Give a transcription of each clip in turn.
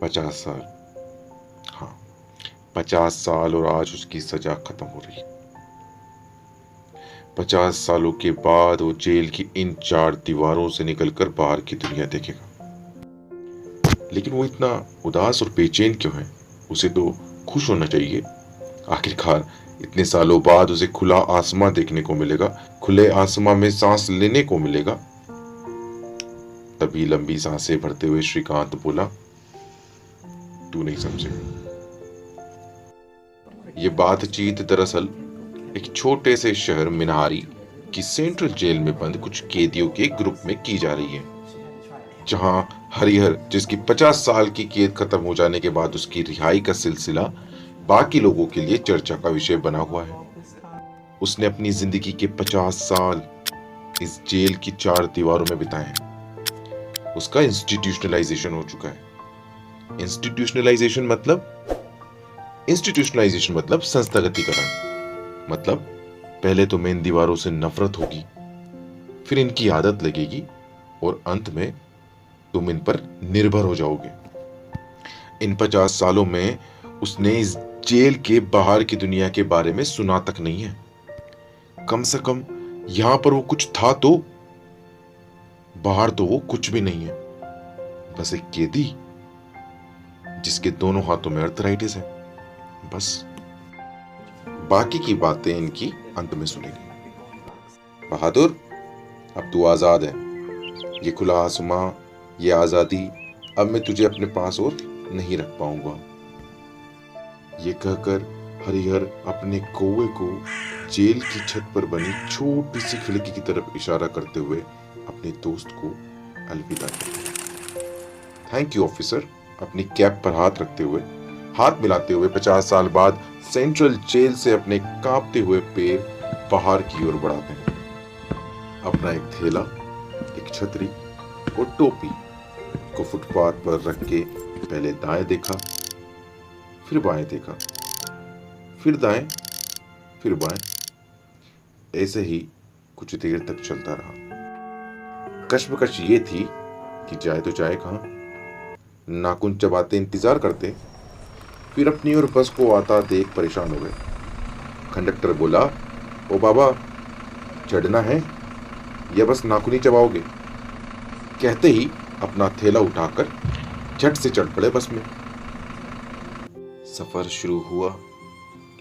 50 साल। हाँ, 50 साल और आज उसकी सजा खत्म हो रही है। 50 सालों के बाद वो जेल की इन 4 दीवारों से निकलकर बाहर की दुनिया देखेगा। लेकिन वो इतना उदास और बेचैन क्यों है? उसे तो खुश होना चाहिए। आखिरकार इतने सालों बाद उसे खुला आसमां देखने को मिलेगा, खुले आसमां में सांस लेने को मिलेगा। तभी लंबी सांसें भरते हुए श्रीकांत बोला, तू नहीं समझेगा। ये बातचीत दरअसल एक छोटे से शहर मिनहारी की सेंट्रल जेल में बंद कुछ कैदियों के ग्रुप में की जा रही है, जहां हरिहर, जिसकी 50 साल की कैद खत्म हो जाने के बाद उसकी रिहाई का सिलसिला बाकी लोगों के लिए चर्चा का विषय बना हुआ है। उसने अपनी जिंदगी के 50 साल इस जेल की 4 दीवारों में बिताए हैं। उसका इंस्टीट्यूशनलाइजेशन हो चुका है। इंस्टीट्यूशनलाइजेशन मतलब संस्थागतीकरण। मतलब पहले तो मैं इन दीवारों से नफरत होगी, फिर इनकी आदत लगेगी और अंत में तुम इन पर निर्भर हो जाओगे। इन 50 सालों में उसने इस जेल के बाहर की दुनिया के बारे में सुना तक नहीं है। कम से कम यहां पर वो कुछ था तो, बाहर तो वो कुछ भी नहीं है। बस एक कैदी जिसके दोनों हाथों में अर्थराइटिस है। बस बाकी की बातें इनकी अंत में सुनेंगे। बहादुर, अब तू आजाद है। ये खुला आसमां, ये आजादी, अब मैं तुझे अपने पास और नहीं रख पाऊंगा। ये कहकर हरिहर अपने कौवे को जेल की छत पर बनी छोटी सी खिड़की की तरफ इशारा करते हुए अपने दोस्त को अलविदा कहता। थैंक यू ऑफिसर, अपनी कैप पर हाथ मिलाते हुए 50 साल बाद सेंट्रल जेल से अपने कांपते हुए पैर बाहर की ओर बढ़ाते हैं। अपना एक थैला, एक छतरी और टोपी को फुटपाथ पर रख के पहले दाएं देखा, फिर बाएं देखा, फिर दाएं, फिर बाएं। ऐसे ही कुछ देर तक चलता रहा। कश्मकश ये थी कि जाए तो जाए कहां। नाखून चबाते इंतजार करते, फिर अपनी ओर बस को आता देख परेशान हो गए। कंडक्टर बोला, ओ बाबा, चढ़ना है या बस नाखून ही चबाओगे? कहते ही अपना थैला उठाकर झट से चढ़ पड़े बस में। सफर शुरू हुआ।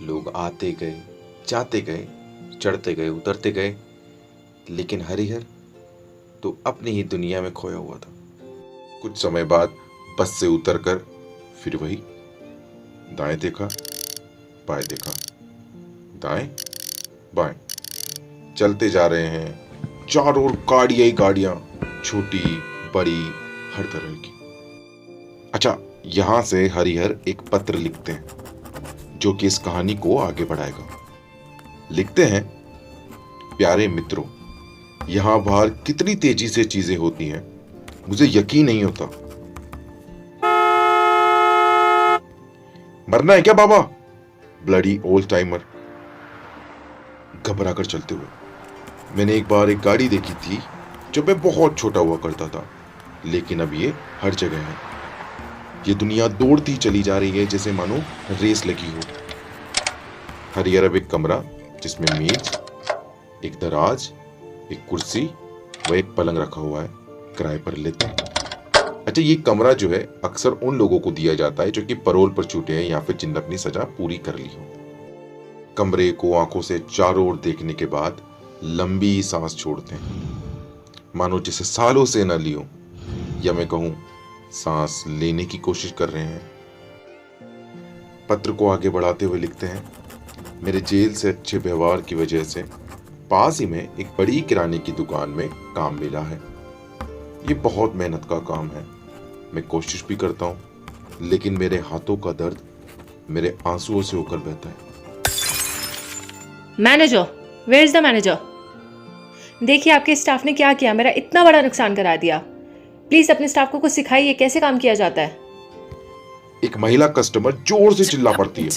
लोग आते गए, जाते गए, चढ़ते गए, उतरते गए, लेकिन हरिहर तो अपनी ही दुनिया में खोया हुआ था। कुछ समय बाद बस से उतरकर फिर वही दाएं देखा, बाएं देखा, दाएं, बाएं। चलते जा रहे हैं। चारों ओर गाड़ियां ही गाड़ियां, छोटी बड़ी हर तरह की। अच्छा, यहां से हरिहर एक पत्र लिखते हैं जो कि इस कहानी को आगे बढ़ाएगा। लिखते हैं, प्यारे मित्रों, यहां बाहर कितनी तेजी से चीजें होती हैं, मुझे यकीन नहीं होता। मरना है क्या बाबा? ब्लडी ओल्ड टाइमर घबरा कर चलते हुए। मैंने एक बार एक गाड़ी देखी थी जब मैं बहुत छोटा हुआ करता था, लेकिन अब ये हर जगह है। ये दुनिया दौड़ती चली जा रही है जैसे मानो रेस लगी हो। हरिहर अब एक कमरा जिसमें मेज, एक दराज, एक कुर्सी व एक पलंग रखा हुआ है, किराए पर लेते हैं। अच्छा, ये कमरा जो है अक्सर उन लोगों को दिया जाता है जो कि परोल पर छूटे हैं या फिर जिन्होंने अपनी सजा पूरी कर ली हो। कमरे को आंखों से चारों ओर देखने के बाद लंबी सांस छोड़ते हैं, मानो जैसे सालों से न ली हो, या मैं कहूं सांस लेने की कोशिश कर रहे हैं। पत्र को आगे बढ़ाते हुए लिखते हैं, मेरे जेल से अच्छे व्यवहार की वजह से पास ही में एक बड़ी किराने की दुकान में काम मिला है। ये बहुत मेहनत का काम है, मैं कोशिश भी करता हूं, लेकिन मेरे हाथों का दर्द मेरे आंसुओं से होकर बहता है। Manager, where is the manager? देखिए आपके स्टाफ ने क्या किया, मेरा इतना बड़ा नुकसान करा दिया। प्लीज अपने स्टाफ को कुछ सिखाइए कैसे काम किया जाता है। एक महिला कस्टमर जोर से चिल्ला पड़ती है।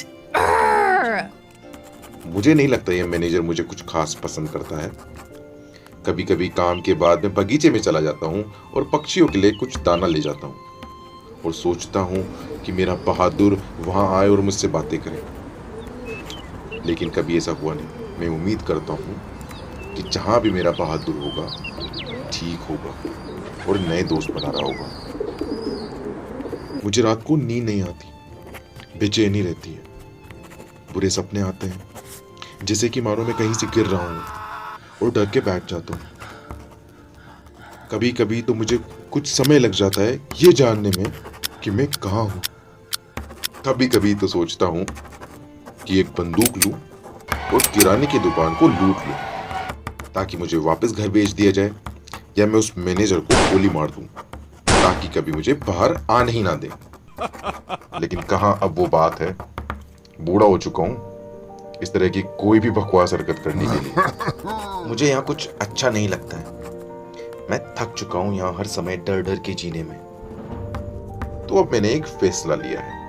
मुझे नहीं लगता ये मैनेजर मुझे कुछ खास पसंद करता है। कभी कभी काम के बाद मैं बगीचे में चला जाता हूँ और पक्षियों के लिए कुछ दाना ले जाता हूँ। और सोचता हूँ कि मेरा बहादुर वहाँ आए और मुझसे बातें करे, लेकिन कभी ऐसा हुआ नहीं। मैं उम्मीद करता हूँ कि जहाँ भी मेरा बहादुर होगा ठीक होगा और नए दोस्त बना रहा होगा। मुझे रात को नींद नहीं आती, बेचैनी रहती है, बुरे सपने आते हैं, जैसे कि मानो मैं कहीं से गिर रहा हूँ और डर के बैठ जाता हूँ। कभी कभी तो मुझे कुछ समय लग जाता है ये जानने में कि मैं कहाँ हूँ। कभी कभी तो सोचता हूँ कि एक बंदूक लूं और किराने की दुकान को लूट लूं ताकि मुझे वापस घर भेज दिया जाए, या मैं उस मैनेजर को गोली मार दूं ताकि कभी मुझे बाहर आने ही ना दे। लेकिन कहाँ अब वो बात है, बूढ़ा हो चुका हूँ इस तरह की कोई भी बकवास हरकत करने के लिए। मुझे यहाँ कुछ अच्छा नहीं लगता है। मैं थक चुका हूँ यहाँ हर समय डर डर के जीने में। तो अब मैंने एक फैसला लिया है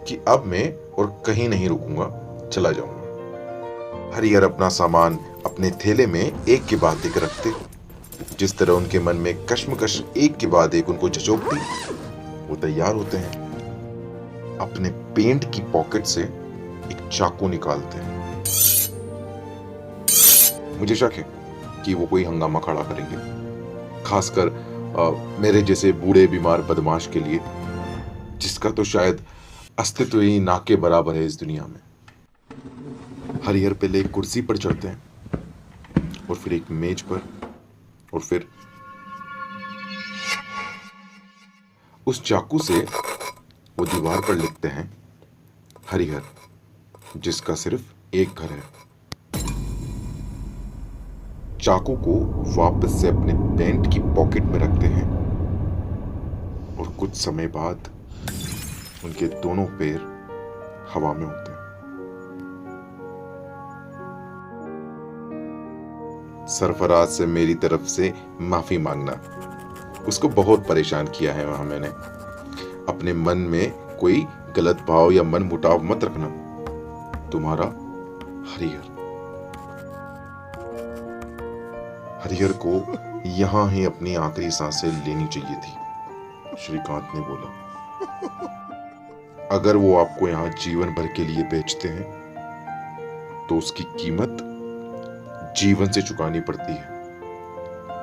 कि अब मैं और कहीं नहीं रुकूंगा, चला जाऊंगा। हरिहर अपना सामान अपने थैले में एक के बाद एक रखते। जिस तरह उनके मन में कश्मकश एक के बाद एक उनको झचोकती, वो तैयार होते हैं। अपने पेंट की पॉकेट से एक चाकू निकालते हैं। मुझे शक है कि वो कोई हंगामा खड़ा करेंगे, खासकर मेरे जैसे बूढ़े बीमार बदमाश के लिए, जिसका तो शायद अस्तित्व ही ना के बराबर है इस दुनिया में। हरिहर पहले एक कुर्सी पर चढ़ते हैं और फिर एक मेज पर, और फिर उस चाकू से वो दीवार पर लिखते हैं, हरिहर, जिसका सिर्फ एक घर है। चाकू को वापस से अपने पैंट की पॉकेट में रखते हैं और कुछ समय बाद उनके दोनों पैर हवा में होते हैं। सरफराज से मेरी तरफ से माफी मांगना। उसको बहुत परेशान किया है वहां मैंने। अपने मन में कोई गलत भाव या मन मुटाव मत रखना। तुम्हारा हरिहर। हरिहर को यहां ही अपनी आखिरी सांसें लेनी चाहिए थी, श्रीकांत ने बोला। अगर वो आपको यहां जीवन भर के लिए बेचते हैं तो उसकी कीमत जीवन से चुकानी पड़ती है,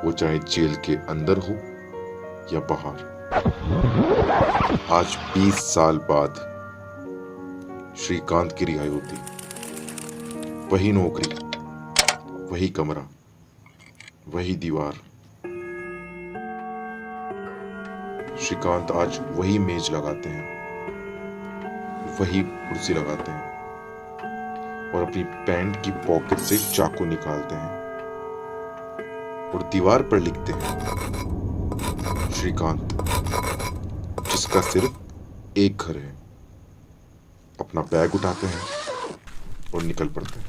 वो चाहे जेल के अंदर हो या बाहर। आज 20 साल बाद श्रीकांत की रिहाई होती। वही नौकरी, वही कमरा, वही दीवार। श्रीकांत आज वही मेज लगाते हैं, वही कुर्सी लगाते हैं और अपनी पैंट की पॉकेट से चाकू निकालते हैं और दीवार पर लिखते हैं, श्रीकांत, जिसका सिर्फ एक घर है। अपना बैग उठाते हैं और निकल पड़ते हैं।